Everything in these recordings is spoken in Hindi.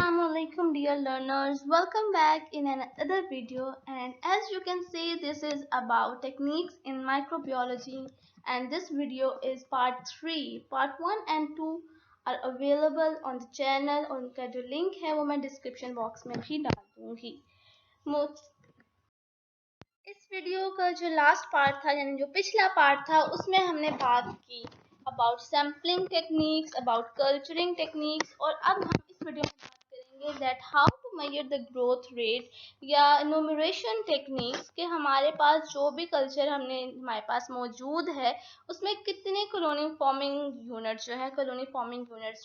Assalamualaikum dear learners, welcome back in another video, and as you can see this is about techniques in microbiology and this video is part 3. Part 1 and 2 are available on the channel और उनका जो link है वो मैं description box में भी डाल दूंगी। इस वीडियो का जो लास्ट पार्ट था यानी जो पिछला पार्ट था उसमें हमने बात की about sampling techniques, about culturing techniques और अब हम इस वीडियो में बात करेंगे that how to measure the growth rate या न्यूमरेशन टेक्निक्स के हमारे पास जो भी कल्चर हमारे पास मौजूद है उसमें कितने कॉलोनी फॉर्मिंग यूनिट्स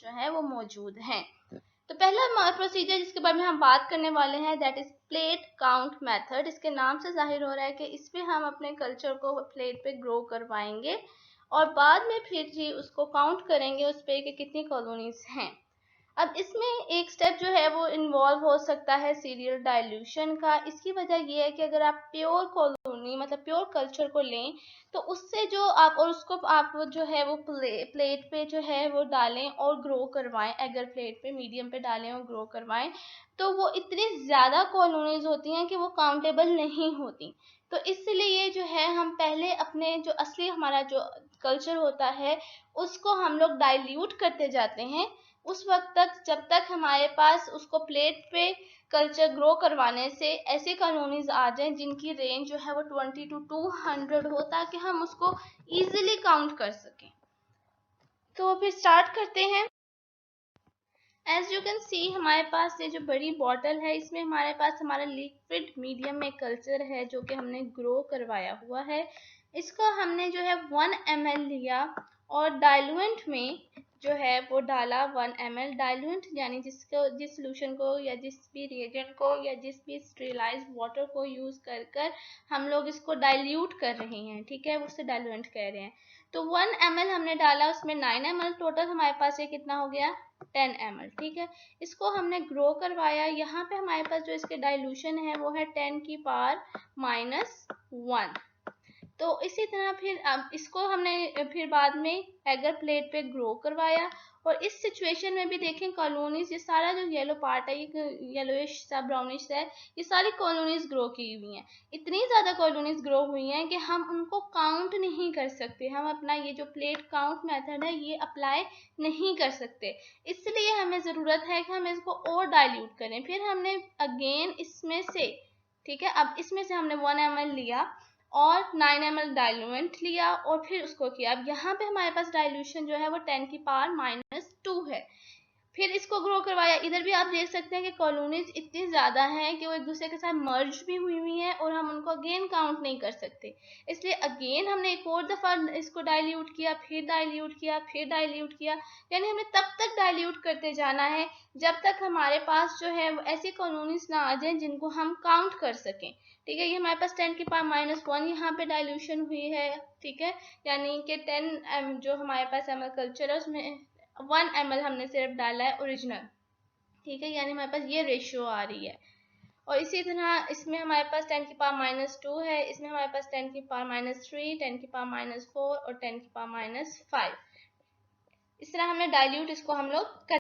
जो है वो मौजूद हैं। तो पहला प्रोसीजर जिसके बारे में हम बात करने वाले हैं that is plate count method. इसके नाम से जाहिर हो रहा है कि इस पे हम अपने कल्चर को प्लेट पे ग्रो करवाएंगे और बाद में फिर जी उसको काउंट करेंगे उस पे कि कितनी कॉलोनीज हैं। अब इसमें एक स्टेप जो है वो इन्वॉल्व हो सकता है सीरियल डाइल्यूशन का। इसकी वजह ये है कि अगर आप प्योर कॉलोनी मतलब प्योर कल्चर को लें तो उससे जो आप और उसको आप जो है वो प्लेट पे जो है वो डालें और ग्रो करवाएं, अगर प्लेट पे मीडियम पे डालें और ग्रो करवाएं तो वो इतनी ज़्यादा कॉलोनीज होती हैं कि वो काउंटेबल नहीं होती। तो इसलिए जो है हम पहले अपने जो असली हमारा जो कल्चर होता है उसको हम लोग डाइल्यूट करते जाते हैं उस वक्त तक जब तक हमारे पास उसको प्लेट पे कल्चर ग्रो करवाने से ऐसी कॉलोनीज आ जाएं जिनकी रेंज जो है वो 20 to 200 हो ताकि हम उसको इजीली काउंट कर सकें। तो फिर स्टार्ट करते हैं। एज यू कैन सी हमारे पास ये जो बड़ी बॉटल है इसमें हमारे पास हमारा लिक्विड मीडियम में कल्चर है जो कि हमने ग्रो करवाया हुआ है। इसको हमने जो है 1 ml लिया और डाइल्यूएंट में जो है वो डाला 1 ml। डाइल्यूएंट यानी जिस सोल्यूशन को या जिस भी रिएजेंट को या जिस भी स्टेरिलाइज्ड वाटर को यूज कर हम लोग इसको डाइल्यूट कर रहे हैं, ठीक है, उससे डाइल्यूएंट कह रहे हैं। तो 1 ml हमने डाला, उसमें 9 ml टोटल हमारे पास ये कितना हो गया 10 ml, ठीक है। इसको हमने ग्रो करवाया। यहाँ पे हमारे पास जो इसके डाइल्यूशन है वो है 10 की पावर -1। तो इसी तरह फिर अब इसको हमने फिर बाद में एगर प्लेट पे ग्रो करवाया और इस सिचुएशन में भी देखें कॉलोनीज, ये सारा जो येलो पार्ट है ये येलोइश सा ब्राउनिश है, ये सारी कॉलोनीज ग्रो की हुई हैं। इतनी ज़्यादा कॉलोनीज ग्रो हुई हैं कि हम उनको काउंट नहीं कर सकते। हम अपना ये जो प्लेट काउंट मेथड है ये अप्लाई नहीं कर सकते। इसलिए हमें ज़रूरत है कि हम इसको और डाइल्यूट करें। फिर हमने अगेन इसमें से, ठीक है, अब इसमें से हमने 1 ml लिया और 9 ml डाइल्यूएंट लिया और फिर उसको किया। अब यहाँ पे हमारे पास डाइल्यूशन जो है वो 10 की पावर -2 है। फिर इसको ग्रो करवाया। इधर भी आप देख सकते हैं कि कॉलोनीज इतनी ज़्यादा हैं कि वो एक दूसरे के साथ मर्ज भी हुई हैं और हम उनको अगेन काउंट नहीं कर सकते। इसलिए अगेन हमने एक और दफ़ा इसको डाइल्यूट किया, फिर डाइल्यूट किया, फिर डाइल्यूट किया, यानी हमें तब तक डाइल्यूट करते जाना है जब तक हमारे पास जो है ऐसी कॉलोनीज ना आ जाए जिनको हम काउंट कर सकें, ठीक है। ये हमारे पास 10 की पावर -1 यहाँ पे डाइल्यूशन हुई है, ठीक है, यानी कि 10 जो हमारे पास ml कल्चर है उसमें 1 ml हमने सिर्फ डाला है ओरिजिनल, ठीक है, यानी हमारे पास ये रेशियो आ रही है। और इसी तरह इसमें हमारे पास 10 की पावर -2 है, इसमें हमारे पास 10 की पावर -3, 10 की पावर -4 और 10 की पावर -5। इस तरह हमने डाइल्यूट इसको हम लोग कर।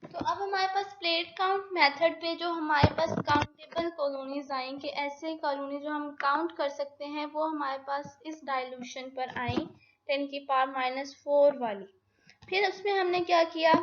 तो अब हमारे पास प्लेट काउंट मेथड पे जो हमारे पास काउंटेबल कॉलोनीज आएंगे, ऐसे कॉलोनी जो हम काउंट कर सकते हैं वो हमारे पास इस डाइल्यूशन पर आई 10 की पावर -4 वाली। फिर उसमें हमने क्या किया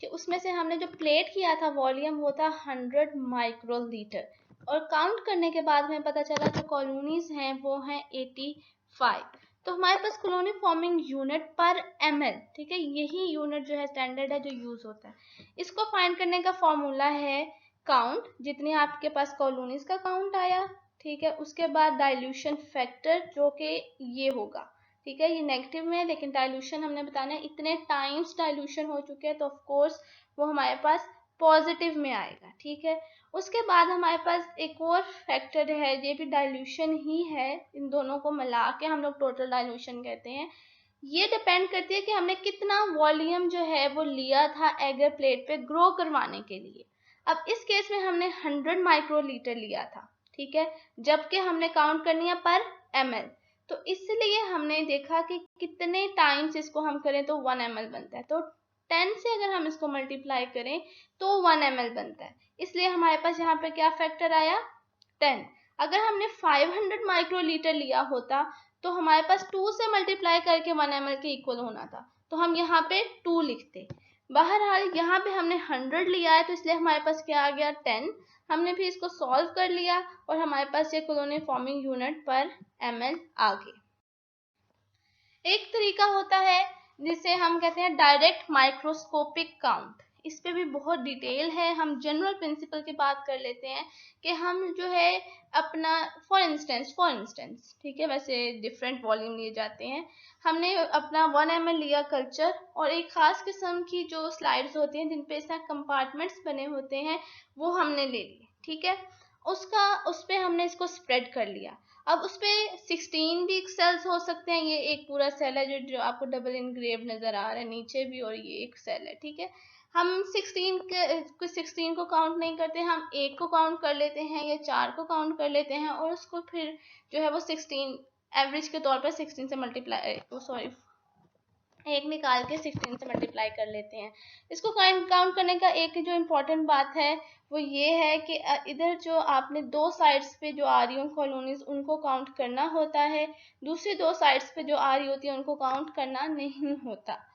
कि उसमें से हमने जो प्लेट किया था वॉल्यूम वो था 100 माइक्रोलीटर और काउंट करने के बाद हमें पता चला जो कॉलोनीज हैं वो हैं 85। तो हमारे पास कॉलोनी फॉर्मिंग यूनिट पर ml, ठीक है, यही यूनिट जो है स्टैंडर्ड है जो यूज होता है। इसको फाइंड करने का फॉर्मूला है काउंट, जितने आपके पास कॉलोनीज का काउंट आया, ठीक है, उसके बाद डाइल्यूशन फैक्टर जो कि ये होगा, ठीक है, ये नेगेटिव में है लेकिन डाइल्यूशन हमने बताना है इतने टाइम्स डाइल्यूशन हो चुके हैं तो ऑफ कोर्स वो हमारे पास पॉजिटिव में आएगा, ठीक है। उसके बाद हमारे पास एक और फैक्टर है, ये भी डाइल्यूशन ही है, इन दोनों को मिला के हम लोग टोटल डाइल्यूशन कहते हैं। ये डिपेंड करती है कि हमने कितना वॉल्यूम जो है वो लिया था एगर प्लेट पे ग्रो करवाने के लिए। अब इस केस में हमने 100 माइक्रोलीटर लिया था, ठीक है, जबकि हमने काउंट करनी है पर ml। तो इसलिए हमने देखा कि कितने टाइम्स इसको हम करें तो 1 ml बनता है। तो 10 से अगर हम इसको मल्टीप्लाई करें तो 1 ml बनता है, इसलिए हमारे पास यहाँ पे क्या फैक्टर आया 10। अगर हमने 500 माइक्रोलीटर लिया होता तो हमारे पास 2 से मल्टीप्लाई करके 1 ml के इक्वल होना था, तो हम यहाँ पे 2 लिखते। बहरहाल यहाँ पे हमने 100 लिया है तो इसलिए हमारे पास क्या आ गया 10। हमने भी इसको सॉल्व कर लिया और हमारे पास ये कॉलोनी फॉर्मिंग यूनिट पर ml आ गई। एक तरीका होता है जिसे हम कहते हैं डायरेक्ट माइक्रोस्कोपिक काउंट। इस पे भी बहुत डिटेल है, हम जनरल प्रिंसिपल की बात कर लेते हैं कि हम जो है अपना फॉर इंस्टेंस ठीक है, वैसे डिफरेंट वॉल्यूम लिए जाते हैं। हमने अपना 1 ml लिया कल्चर और एक खास किस्म की जो स्लाइड्स होती हैं जिन पे इस तरह कंपार्टमेंट्स बने होते हैं वो हमने ले लिए, ठीक है। उस पे हमने इसको स्प्रेड कर लिया। अब उस पे 16 भी सेल्स हो सकते हैं, ये एक पूरा सेल है जो आपको डबल इनग्रेव नजर आ रहा है नीचे भी, और ये एक सेल है, ठीक है। हम 16 को काउंट नहीं करते, हम 1 को काउंट कर लेते हैं या 4 को काउंट कर लेते हैं और उसको फिर जो है वो 16 एवरेज के तौर पर 16 से मल्टीप्लाई सॉरी 1 निकाल के 16 से मल्टीप्लाई कर लेते हैं। इसको काउंट करने का एक जो इम्पोर्टेंट बात है वो ये है कि इधर जो आपने 2 साइड्स पे जो आ रही हो कॉलोनीज उनको काउंट करना होता है, दूसरी 2 साइड्स पे जो आ रही होती है उनको काउंट करना नहीं होता।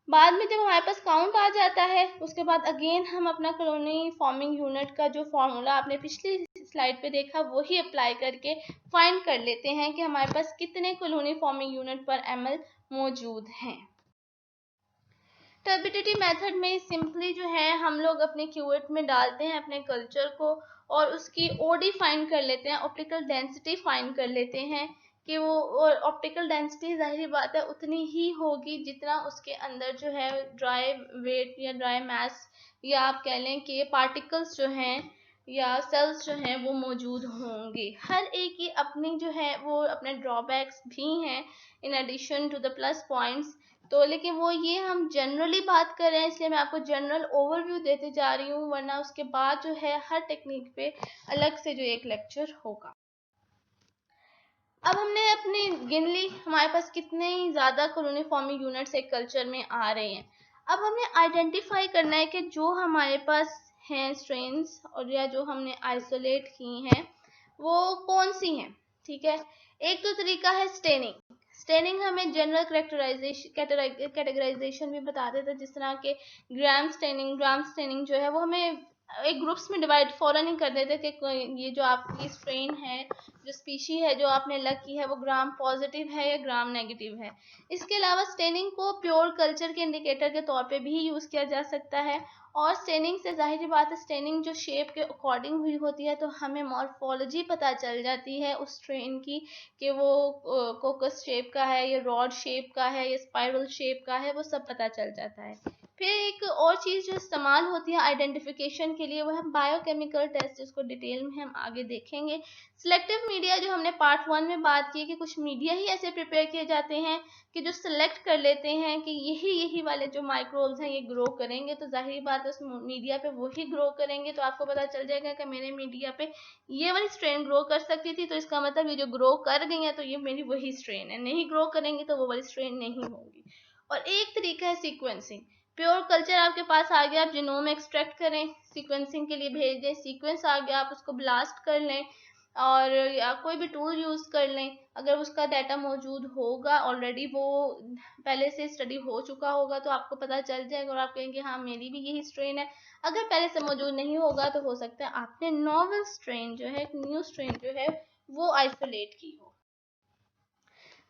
बाद में जब हमारे पास काउंट आ जाता है उसके बाद अगेन हम अपना कॉलोनी फॉर्मिंग यूनिट का जो फॉर्मूला आपने पिछली स्लाइड पे देखा वही अप्लाई करके फाइंड कर लेते हैं कि हमारे पास कितने कॉलोनी फॉर्मिंग यूनिट पर ml मौजूद हैं। टर्बिडिटी मेथड में सिंपली जो है हम लोग अपने क्यूवेट में डालते हैं अपने कल्चर को और उसकी ओडी फाइंड कर लेते हैं, ऑप्टिकल डेंसिटी फाइंड कर लेते हैं कि वो ऑप्टिकल डेंसिटी जाहिर बात है उतनी ही होगी जितना उसके अंदर जो है ड्राई वेट या ड्राई मास या आप कह लें कि पार्टिकल्स जो हैं या सेल्स जो हैं वो मौजूद होंगे। हर एक की अपनी जो है वो अपने ड्रॉबैक्स भी हैं in addition to the plus points, तो लेकिन वो ये हम जनरली बात कर रहे हैं इसलिए मैं आपको जनरल ओवरव्यू देते जा रही हूँ, वरना उसके बाद जो है हर टेक्निक पे अलग से जो एक लेक्चर होगा। अब हमने अपनी गिन ली हमारे पास कितने ज़्यादा कॉलोनी फॉर्मिंग यूनिट्स एक कल्चर में आ रहे हैं। अब हमें आइडेंटिफाई करना है कि जो हमारे पास हैं स्ट्रेन्स और या जो हमने आइसोलेट की हैं वो कौन सी हैं, ठीक है। एक तो तरीका है स्टेनिंग हमें जनरल कैटेगराइजेशन भी बता देता है, जिस तरह के ग्राम स्टेनिंग जो है वो हमें एक ग्रुप्स में डिवाइड फौरन ही कर देते कि ये जो आपकी स्ट्रेन है जो स्पीशी है जो आपने अलग की है वो ग्राम पॉजिटिव है या ग्राम नेगेटिव है। इसके अलावा स्टेनिंग को प्योर कल्चर के इंडिकेटर के तौर पे भी यूज़ किया जा सकता है और स्टेनिंग से जाहिर बात है स्टेनिंग जो शेप के अकॉर्डिंग हुई होती है तो हमें मॉर्फोलॉजी पता चल जाती है उस स्ट्रेन की कि वो कोकस शेप का है या रॉड शेप का है या स्पाइरल शेप का है, वो सब पता चल जाता है। फिर एक और चीज़ जो इस्तेमाल होती है आइडेंटिफिकेशन के लिए वो है बायोकेमिकल टेस्ट, जिसको डिटेल में हम आगे देखेंगे। सिलेक्टिव मीडिया जो हमने पार्ट 1 में बात की कि कुछ मीडिया ही ऐसे प्रिपेयर किए जाते हैं कि जो सिलेक्ट कर लेते हैं कि यही वाले जो माइक्रोब्स हैं ये ग्रो करेंगे, तो जाहिर बात है उस मीडिया पे वही ग्रो करेंगे। तो आपको पता चल जाएगा कि मेरे मीडिया पे ये वाली स्ट्रेन ग्रो कर सकती थी तो इसका मतलब ये जो ग्रो कर गई है तो ये मेरी वही स्ट्रेन है, नहीं ग्रो करेंगी तो वो वाली स्ट्रेन नहीं होगी। और एक तरीका है सीक्वेंसिंग। प्योर कल्चर आपके पास आ गया, आप जीनोम एक्सट्रैक्ट करें, सीक्वेंसिंग के लिए भेज दें, सीक्वेंस आ गया आप उसको ब्लास्ट कर लें और या कोई भी टूल यूज़ कर लें। अगर उसका डाटा मौजूद होगा ऑलरेडी वो पहले से स्टडी हो चुका होगा तो आपको पता चल जाएगा और आप कहेंगे हाँ मेरी भी यही स्ट्रेन है। अगर पहले से मौजूद नहीं होगा तो हो सकता है आपने नॉवल स्ट्रेन जो है, न्यू स्ट्रेन जो है वो आइसोलेट की हो।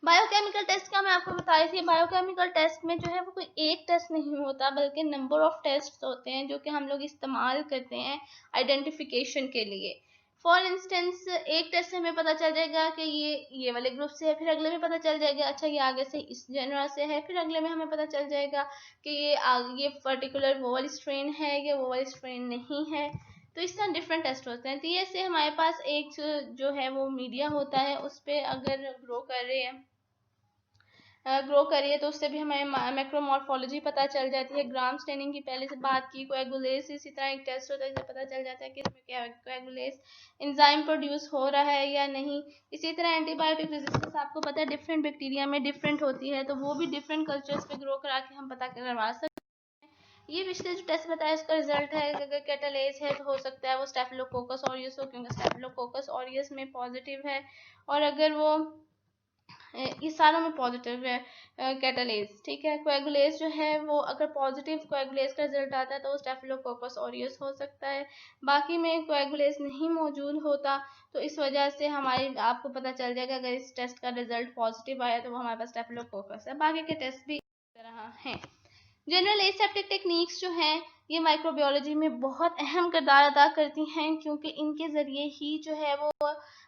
बायोकेमिकल टेस्ट का मैं आपको बताई थी, बायोकेमिकल टेस्ट में जो है वो कोई एक टेस्ट नहीं होता बल्कि नंबर ऑफ टेस्ट होते हैं जो कि हम लोग इस्तेमाल करते हैं आइडेंटिफिकेशन के लिए। फॉर इंस्टेंस एक टेस्ट से हमें पता चल जाएगा कि ये वाले ग्रुप से है, फिर अगले में पता चल जाएगा अच्छा ये आगे से इस जनरा से है, फिर अगले में हमें पता चल जाएगा कि ये पर्टिकुलर वो वाली स्ट्रेन है या वो वाली स्ट्रेन नहीं है। तो इस तरह डिफरेंट टेस्ट होते हैं। तो ये से हमारे पास एक जो है वो मीडिया होता है उस पर अगर ग्रो करिए तो उससे भी हमें मैक्रोमॉर्फोलॉजी पता चल जाती है। ग्राम स्टेनिंग की पहले से बात की, कोएगुलेस इसी तरह एक टेस्ट होता है जिससे पता चल जाता है कि इसमें क्या कोएगुलेस एंजाइम प्रोड्यूस हो रहा है या नहीं। इसी तरह एंटीबायोटिक रेजिस्टेंस आपको पता है डिफरेंट बैक्टीरिया में डिफरेंट होती है तो वो भी डिफरेंट कल्चर्स पे ग्रो करा के हम पता करवा सकते हैं। ये पिछले जो टेस्ट बताया उसका रिजल्ट है कि अगर कैटलेज है तो हो सकता है वो स्टेफिलोकोकस ऑरियस हो, क्योंकि स्टेफिलोकोकस ऑरियस में पॉजिटिव है, और अगर वो ये सारों में पॉजिटिव है कैटलेज, ठीक है। कोएगुलेज जो है वो अगर पॉजिटिव कोएगुलेज का रिजल्ट आता है तो वो स्टेफिलोकोकस ऑरियस हो सकता है। बाकी में कोएगुलेज नहीं मौजूद होता, तो इस वजह से हमारी आपको पता चल जाएगा अगर इस टेस्ट का रिजल्ट पॉजिटिव आया तो वो हमारे पास स्टेफिलोकोकस है। बाकी के टेस्ट भी इस तरह हैं। जनरल एसेप्टिक टेक्निक्स जो हैं ये माइक्रोबायोलॉजी में बहुत अहम किरदार अदा करती हैं, क्योंकि इनके ज़रिए ही जो है वो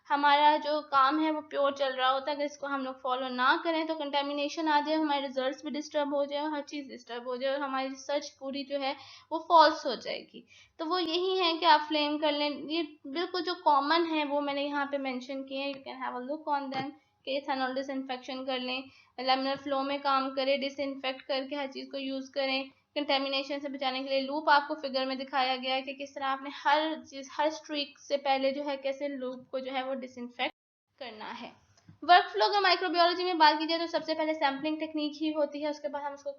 हमारा जो काम है वो प्योर चल रहा होता है। अगर इसको हम लोग फॉलो ना करें तो कंटेमिनेशन आ जाए, हमारे रिजल्ट्स भी डिस्टर्ब हो जाए, हर चीज़ डिस्टर्ब हो जाए और हमारी रिसर्च पूरी जो है वो फॉल्स हो जाएगी। तो वो यही है कि आप फ्लेम कर लें, ये बिल्कुल जो कॉमन है वो मैंने यहाँ पे मेंशन किए हैं, you can have a look on them. कि इथेनॉल डिसइंफेक्शन कर लें, लेमिनर फ्लो में काम करें, डिसइंफेक्ट करके हर चीज़ को यूज़ करें। कंटेमिनेशन से बचाने के लिए लूप आपको फिगर में दिखाया गया है कि किस तरह आपने हर चीज़ हर स्ट्रीक से पहले जो है कैसे लूप को जो है वो डिसइंफेक्ट करना है। वर्क फ्लो अगर माइक्रोबायोलॉजी में बात की जाए तो सबसे पहले सैम्पलिंग टेक्निक ही होती है, उसके बाद हम उसको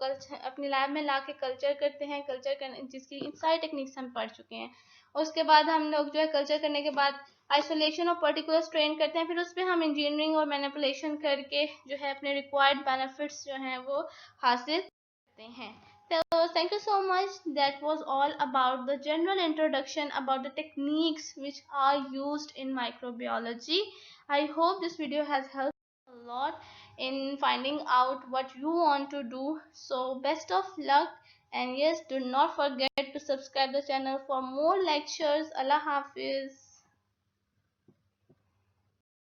अपनी लैब में ला के कल्चर करते हैं, कल्चर करने जिसकी सारी टेक्निक्स हम पढ़ चुके हैं। उसके बाद हम लोग जो है कल्चर करने के बाद आइसोलेशन और पर्टिकुलर स्ट्रेन करते हैं, फिर उस पर हम इंजीनियरिंग और मैनिपुलेशन करके जो है अपने रिक्वायर्ड बेनिफिट्स जो हैं वो हासिल करते हैं। So thank you so much. That was all about the general introduction about the techniques which are used in microbiology. I hope this video has helped a lot in finding out what you want to do. So best of luck, and yes, do not forget to subscribe the channel for more lectures. Allah Hafiz.